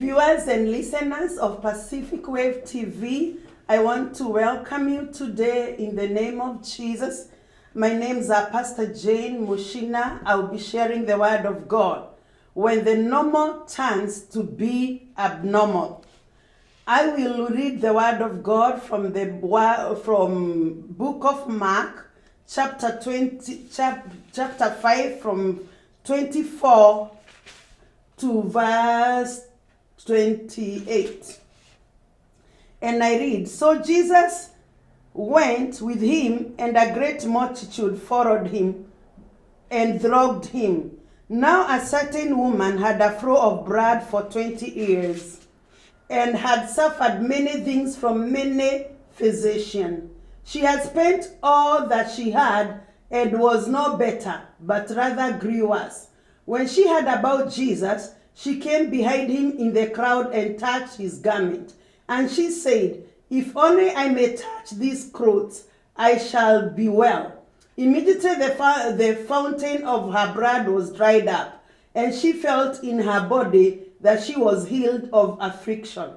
Viewers and listeners of Pacific Wave TV, I want to welcome you today in the name of Jesus. My name is Pst.Jane, Muchina. I'll be sharing the word of God. When the normal turns to be abnormal. I will read the word of God from book of Mark, chapter 5, from 24 to verse 28. And I read, So Jesus went with him, and a great multitude followed him and thronged him. Now a certain woman had a flow of blood for 20 years, and had suffered many things from many physicians. She had spent all that she had, and was no better, but rather grew worse. When she heard about Jesus, she came behind him in the crowd and touched his garment. And she said, If only I may touch these clothes, I shall be well. Immediately the fountain of her blood was dried up, and she felt in her body that she was healed of affliction.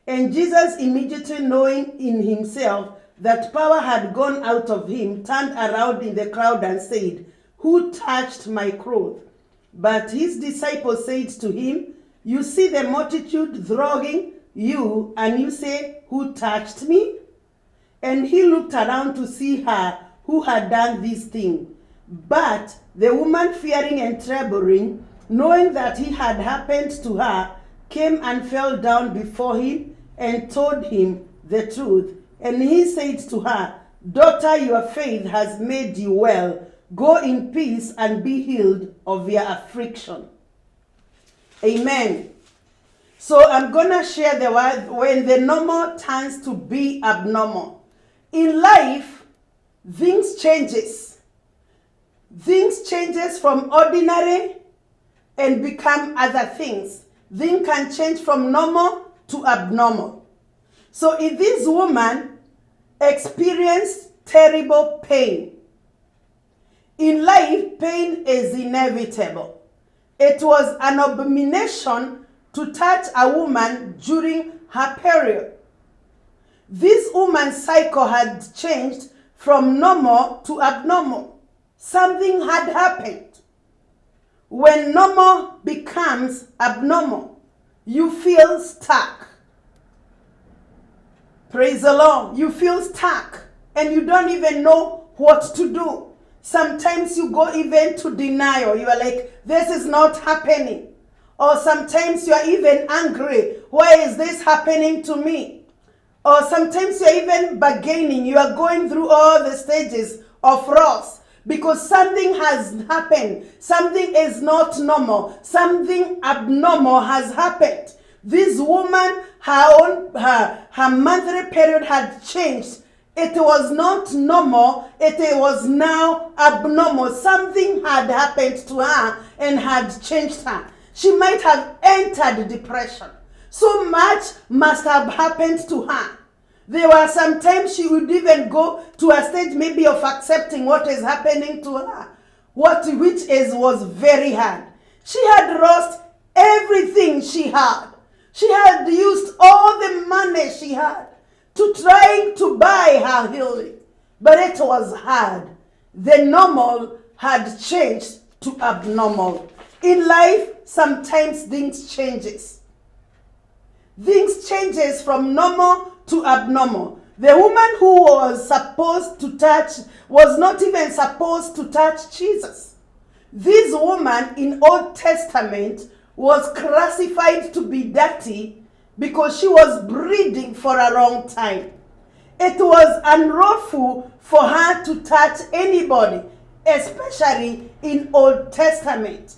And Jesus, immediately knowing in himself that power had gone out of him, turned around in the crowd and said, Who touched my clothes? But his disciples said to him, You see the multitude thronging you, and you say, Who touched me? And he looked around to see her who had done this thing. But the woman, fearing and trembling, knowing that it had happened to her, came and fell down before him and told him the truth. And he said to her, Daughter, your faith has made you well. Go in peace and be healed of your affliction. Amen. So I'm going to share the word when the normal turns to be abnormal. In life, things changes. Things changes from ordinary and become other things. Things can change from normal to abnormal. So if this woman experienced terrible pain, in life, pain is inevitable. It was an abomination to touch a woman during her period. This woman's cycle had changed from normal to abnormal. Something had happened. When normal becomes abnormal, you feel stuck. Praise the Lord. You feel stuck and you don't even know what to do. Sometimes you go even to denial. You are like, this is not happening. Or sometimes you are even angry. Why is this happening to me? Or sometimes you are even bargaining. You are going through all the stages of wrath because something has happened. Something is not normal. Something abnormal has happened. This woman, her monthly period had changed. It was not normal. It was now abnormal. Something had happened to her and had changed her. She might have entered depression. So much must have happened to her. There were some times she would even go to a stage maybe of accepting what is happening to her, which was very hard. She had lost everything she had. She had used all the money she had to trying to buy her healing. But it was hard. The normal had changed to abnormal. In life, sometimes things changes. Things changes from normal to abnormal. The woman who was supposed to touch was not even supposed to touch Jesus. This woman in Old Testament was classified to be dirty because she was bleeding for a long time. It was unlawful for her to touch anybody, especially in Old Testament.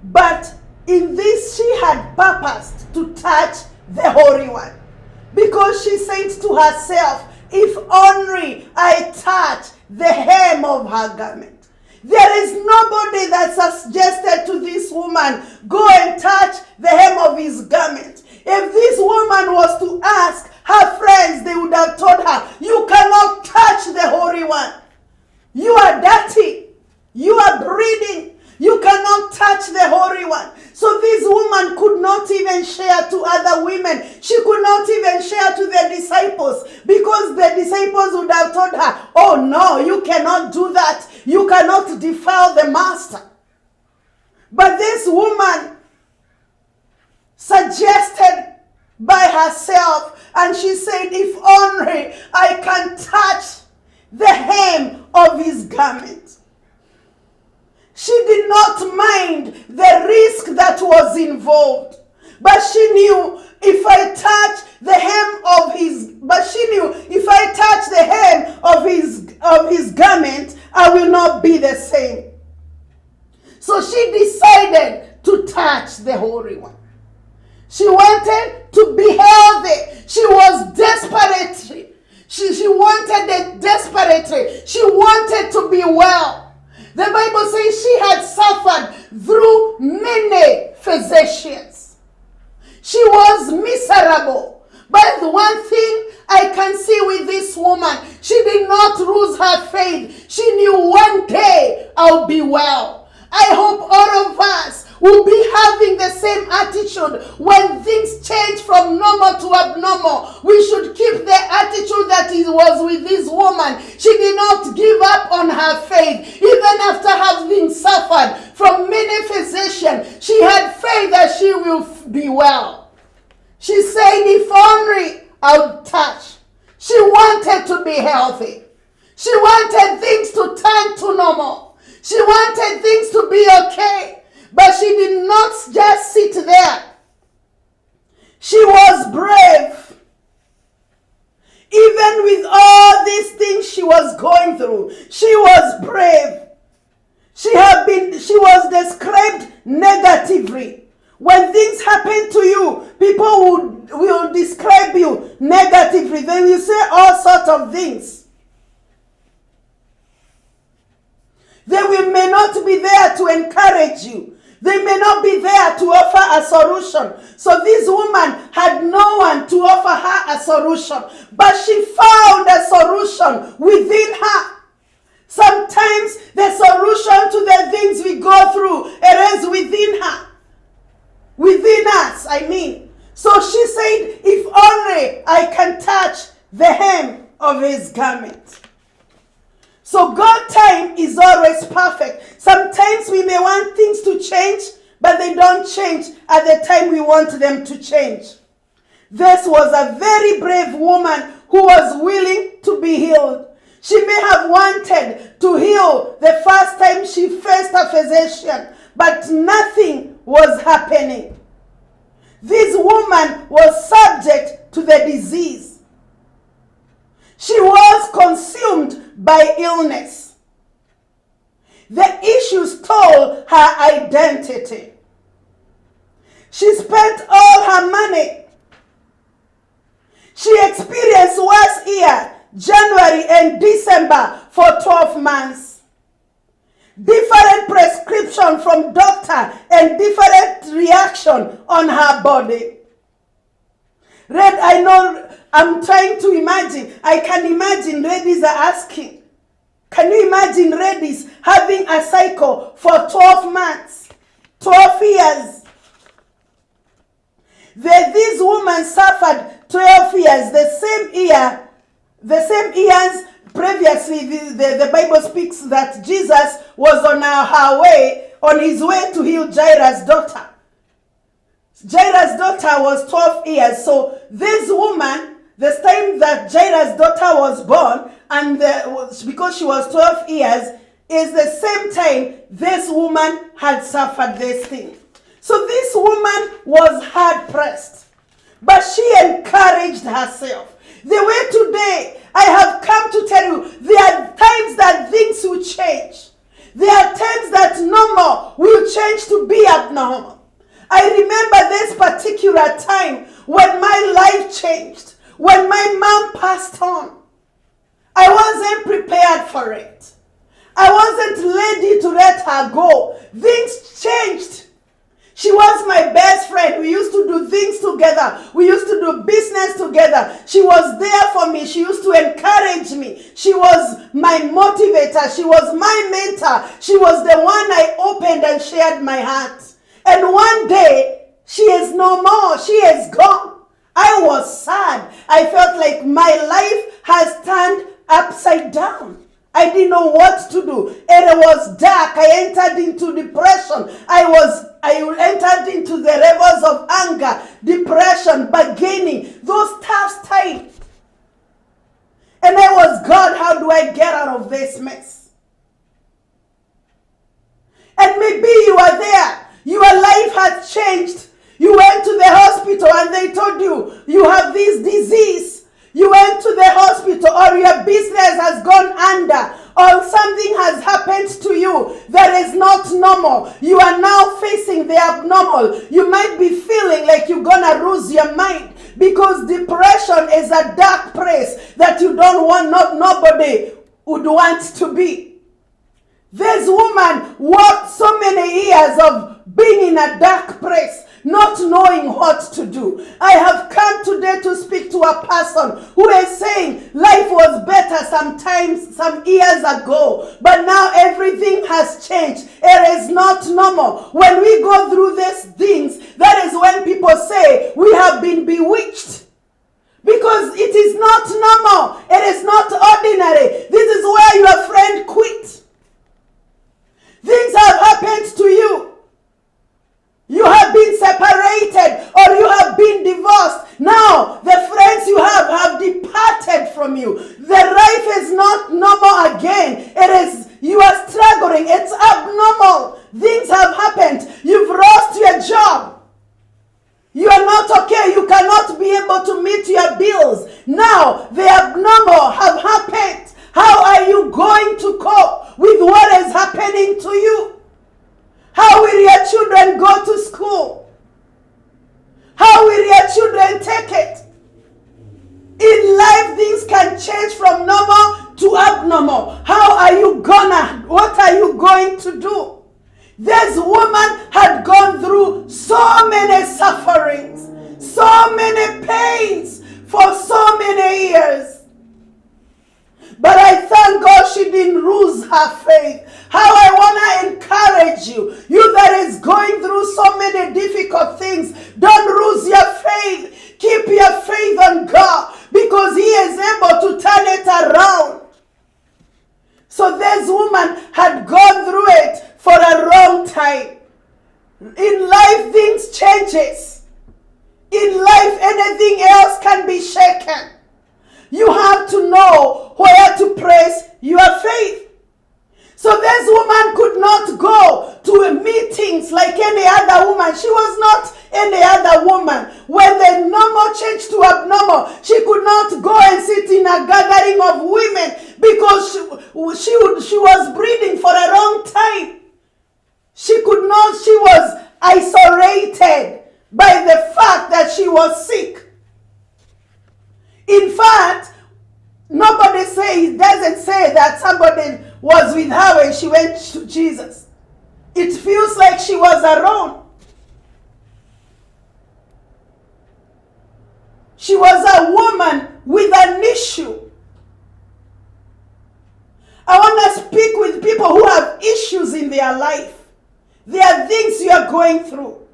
But in this, she had purposed to touch the Holy One. Because she said to herself, if only I touch the hem of her garment. There is nobody that suggested to this woman, go and touch the hem of his garment. If this woman was to ask her friends, they would have told her, you cannot touch the Holy One. You are dirty. You are bleeding. You cannot touch the Holy One. So this woman could not even share to other women. She could not even share to the disciples, because the disciples would have told her, oh no, you cannot do that. You cannot defile the master. But this woman suggested by herself, and she said, if only I can touch the hem of his garment. She did not mind the risk that was involved, but she knew if I touch the hem of his, garment, I will not be the same. So she decided to touch the Holy One. She wanted to be healthy. She was desperate. She wanted it desperately. She wanted to be well. The Bible says she had suffered through many physicians. She was miserable. But the one thing I can see with this woman, she did not lose her faith. She knew one day I'll be well. I hope all of us will be having the same attitude when things change from normal to abnormal. We should keep the attitude that it was with this woman. She did not give up on her faith. Even after having suffered from many physicians, she had faith that she will be well. She said, if only I would touch. She wanted to be healthy. She wanted things to turn to normal. She wanted things to be okay. But she did not just sit there. She was brave. Even with all these things she was going through, she was brave. She was described negatively. When things happen to you, people will describe you negatively. They will say all sorts of things. They may not be there to encourage you. They may not be there to offer a solution. So this woman had no one to offer her a solution. But she found a solution within her. Sometimes the solution to the things we go through, it is within her. Within us, I mean. So she said, if only I can touch the hem of his garment. So God's time is always perfect. Sometimes we may want things to change, but they don't change at the time we want them to change. This was a very brave woman who was willing to be healed. She may have wanted to heal the first time she faced a physician, but nothing was happening. This woman was subject to the disease. She was consumed by illness. The issue stole her identity. She spent all her money. She experienced worst year, January and December, for 12 months. Different prescription from doctor and different reaction on her body. I'm trying to imagine. I can imagine ladies are asking. Can you imagine ladies having a cycle for 12 months? 12 years. This woman suffered 12 years. The same years previously, the Bible speaks that Jesus was on his way to heal Jairus' daughter. Jairus' daughter was 12 years. So this woman, the time that Jairus' daughter was born, and because she was 12 years, is the same time this woman had suffered this thing. So this woman was hard pressed, but she encouraged herself. The way today, I have come to tell you, there are times that things will change. There are times that normal will change to be abnormal. I remember this particular time when my life changed, when my mom passed on. I wasn't prepared for it. I wasn't ready to let her go. Things changed. She was my best friend. We used to do things together. We used to do business together. She was there for me. She used to encourage me. She was my motivator. She was my mentor. She was the one I opened and shared my heart. And one day, she is no more. She is gone. I was sad. I felt like my life has turned upside down. I didn't know what to do. It was dark. I entered into depression. I entered into the levels of anger, depression, bargaining, those tough times. And I was, God, how do I get out of this mess? And maybe you are there. Your life has changed. You went to the hospital and they told you, you have this disease. You went to the hospital, or your business has gone under, or something has happened to you that is not normal. You are now facing the abnormal. You might be feeling like you're gonna lose your mind, because depression is a dark place that you don't want, nobody would want to be. This woman walked so many years of being in a dark place, not knowing what to do. I have come today to speak to a person who is saying life was better sometimes, some years ago, but now everything has changed. It is not normal. When we go through these things, that is when people say we have been bewitched. Because it is not normal. It is not ordinary. This is where your friend quit. Things have happened to you. You have been separated, or you have been divorced. Now, the friends you have departed from you. The life is not normal again. It is, you are struggling. It's abnormal. Things have happened. You've lost your job. You are not okay. You cannot be able to meet your bills. Now, the abnormal have happened. How are you going to cope with what is happening to you? How will your children go to school? How will your children take it? In life, things can change from normal to abnormal. How are you what are you going to do? This woman had gone through so many sufferings, so many pains for so many years. But I thank God she didn't lose her faith. How I want to encourage you, you that is going through so many difficult things, don't lose your faith. Keep your faith on God, because He is able to turn it around. So this woman had gone through it for a long time. In life, things changes. In life, anything else can be shaken. You have to know where to place your faith. So this woman could not go to meetings like any other woman. She was not any other woman. When the normal changed to abnormal, she could not go and sit in a gathering of women, because she was breathing for a long time. She was isolated by the fact that she was sick. In fact, nobody doesn't say that somebody was with her when she went to Jesus. It feels like she was alone. She was a woman with an issue. I want to speak with people who have issues in their life. There are things you are going through,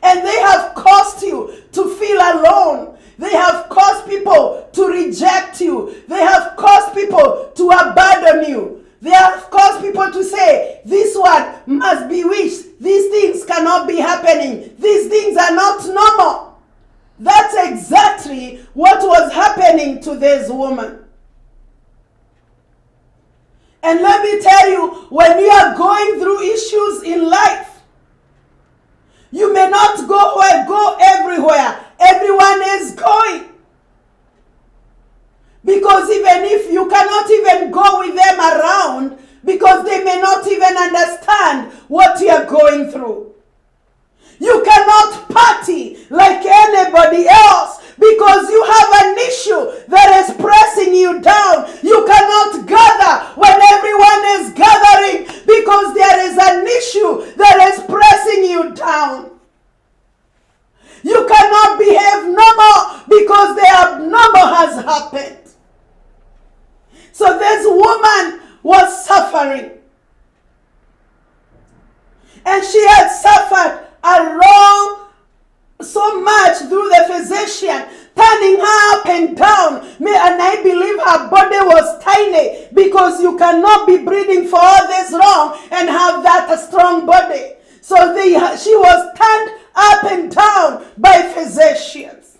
and they have caused you to feel alone. They have caused people to reject you. They have caused people to abandon you. They have caused people to say, this one must be wished. These things cannot be happening. These things are not normal. That's exactly what was happening to this woman. And let me tell you, when you are going through issues in life, you may not go everywhere. Everyone is going. Because even if you cannot even go with them around, because they may not even understand what you are going through. You cannot party like anybody else, because you have an issue that is pressing you down. You cannot gather when everyone is gathering, because there is an issue that is pressing you down. You cannot behave normal, because the abnormal has physician, turning her up and down. And I believe her body was tiny, because you cannot be breathing for all this long and have that strong body. So she was turned up and down by physicians.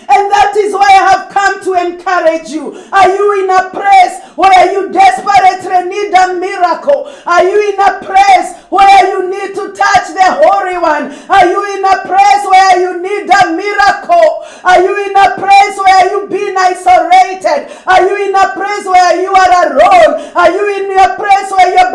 And that is why I have come to encourage you. Are you in a place where you desperately need a miracle? Are you in a place where you need to touch the Holy One? Are you in a place where you need a miracle? Are you in a place where you've been isolated? Are you in a place where you are alone? Are you in a place where your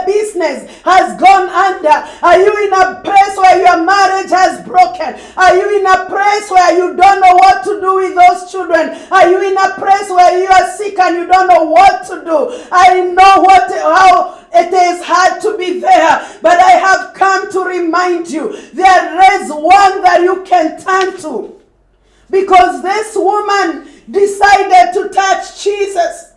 business has gone under? Are you in a place where your marriage has broken? Are you in a place where you don't know what to do with those children? Are you in a place where you are sick and you don't know what to do? I know how it is hard to be there, but I have come to remind you, there is one that you can turn to. Because this woman decided to touch Jesus.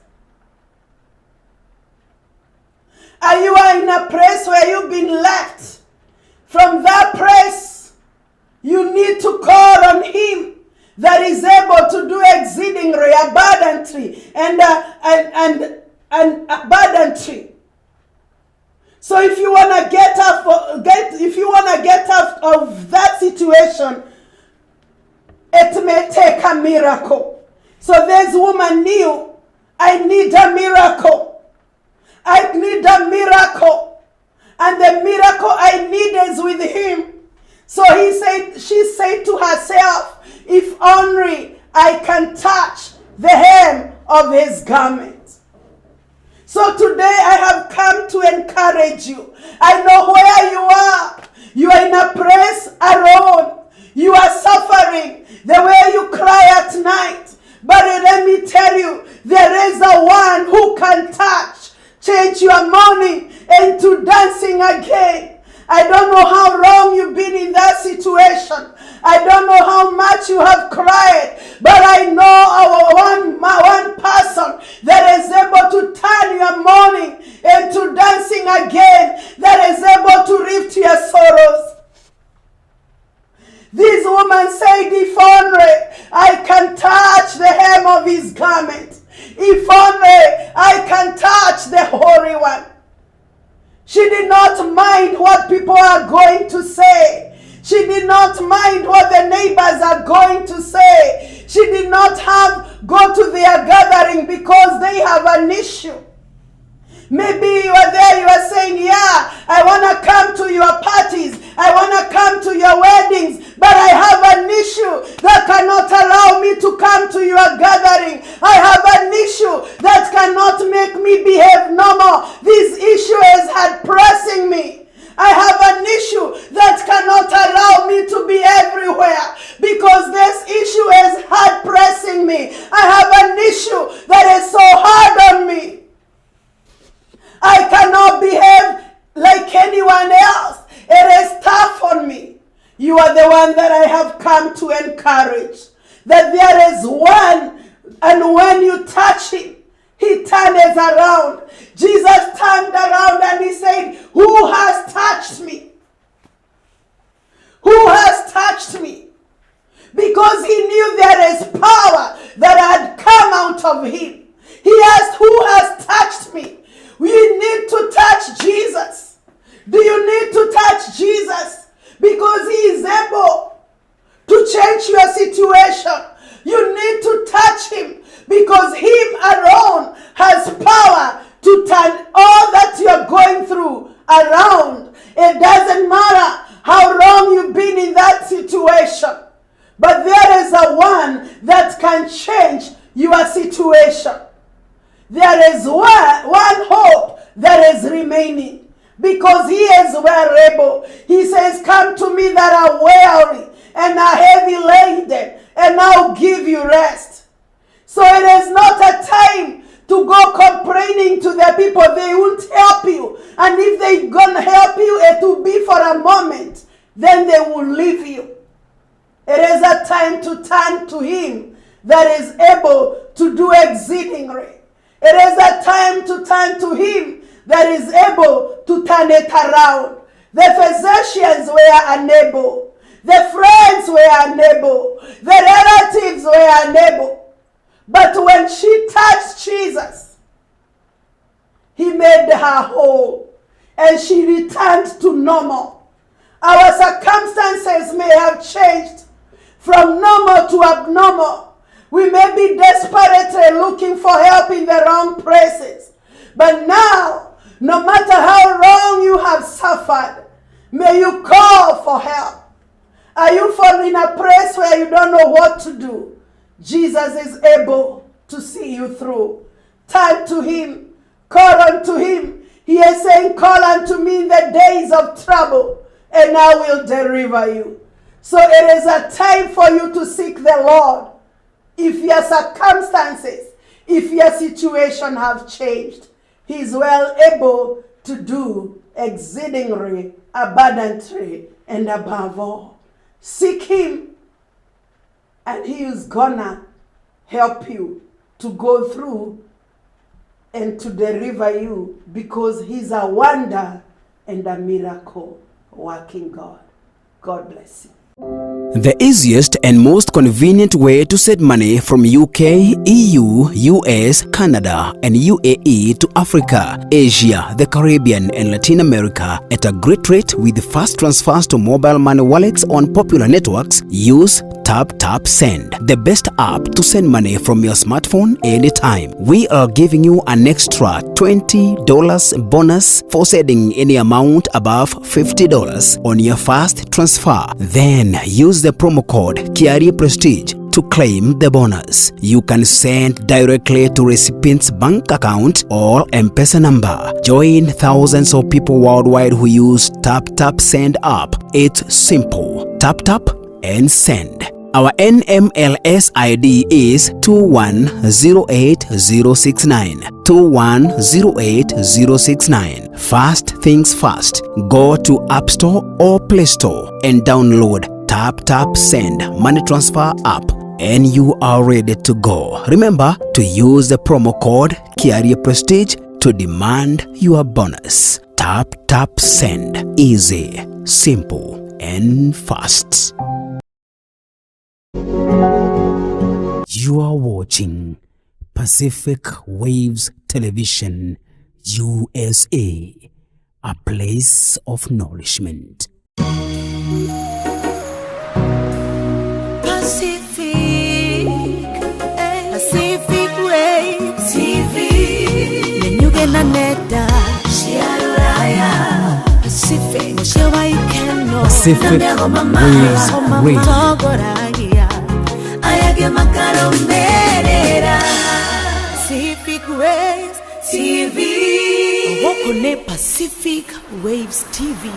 Are you in a place where you've been left? From that place, you need to call on him that is able to do exceedingly abundantly and abundantly. So if you want to get out of that situation, it may take a miracle. So this woman knew, I need a miracle. I need a miracle. And the miracle I need is with him. So she said to herself, if only I can touch the hem of his garment. So today I have come to encourage you. I know where you are. You are in a place alone. You are suffering the way you cry at night. But let me tell you, there is a one who can change your mourning into dancing again. I don't know how long you've been in that situation. I don't know how much you have cried, but I know one person that is able to turn your mourning into dancing again, that is able to lift your sorrows. This woman said, if only I can touch the hem of his garment. If only I can touch the Holy One. She did not mind what people are going to say. She did not mind what the neighbors are going to say. She did not go to their gathering because they have an issue. Maybe you are there, you are saying, yeah, I want to come to your parties. I want to come to your weddings, but I have an issue that cannot allow me to come to your gathering. I have an issue that cannot make me behave normal. This issue is hard pressing me. I have an issue that cannot allow me to be everywhere because this issue is hard pressing me. I have an issue that is so hard on me. I cannot behave like anyone else. It is tough on me. You are the one that I have come to encourage. That there is one, and when you touch him, he turns around. Jesus turned around and he said, who has touched me? Who has touched me? Because he knew there is power that had come out of him. He asked, who has touched me? We need to touch Jesus. Do you need to touch Jesus? Because he is able to change your situation. You need to touch him because him alone has power to turn all that you're going through around. It doesn't matter how long you've been in that situation, but there is a one that can change your situation. There is one hope that is remaining because he is well able. He says, come to me that are weary and are heavy laden, and I'll give you rest. So it is not a time to go complaining to the people. They won't help you. And if they're going to help you, it will be for a moment. Then they will leave you. It is a time to turn to him that is able to do exceedingly. It is a time to turn to him that is able to turn it around. The physicians were unable. The friends were unable. The relatives were unable. But when she touched Jesus, he made her whole, and she returned to normal. Our circumstances may have changed from normal to abnormal. We may be desperately looking for help in the wrong places. But now, no matter how wrong you have suffered, may you call for help. Are you in a place where you don't know what to do? Jesus is able to see you through. Turn to him. Call unto him. He is saying, call unto me in the days of trouble, and I will deliver you. So it is a time for you to seek the Lord. If your circumstances, if your situation have changed, he is well able to do exceedingly, abundantly, and above all. Seek him, and he is gonna help you to go through and to deliver you, because he's a wonder and a miracle working God. God bless you. The easiest and most convenient way to send money from UK, EU, US, Canada, and UAE to Africa, Asia, the Caribbean, and Latin America at a great rate with fast transfers to mobile money wallets on popular networks. Use Pst.Jane, the best app to send money from your smartphone anytime. We are giving you an extra $20 bonus for sending any amount above $50 on your first transfer. Then use the promo code Prestige to claim the bonus. You can send directly to recipient's bank account or M-Pesa number. Join thousands of people worldwide who use Pst.Jane app. It's simple. Tap and send. Our NMLS ID is 2108069. 2108069. Fast things fast. Go to App Store or Play Store and download Pst.Jane money transfer app, and you are ready to go. Remember to use the promo code Prestige to demand your bonus. Pst.Jane. Easy, simple, and fast. You are watching Pacific Waves Television USA, a place of nourishment. Pacific Waves TV. Nenyuge na neta Shiaraya Pacific Shewa ikeno Pacific Waves Radio. Ayage makaro merera Pacific Waves TV. Woko ne Pacific Waves TV.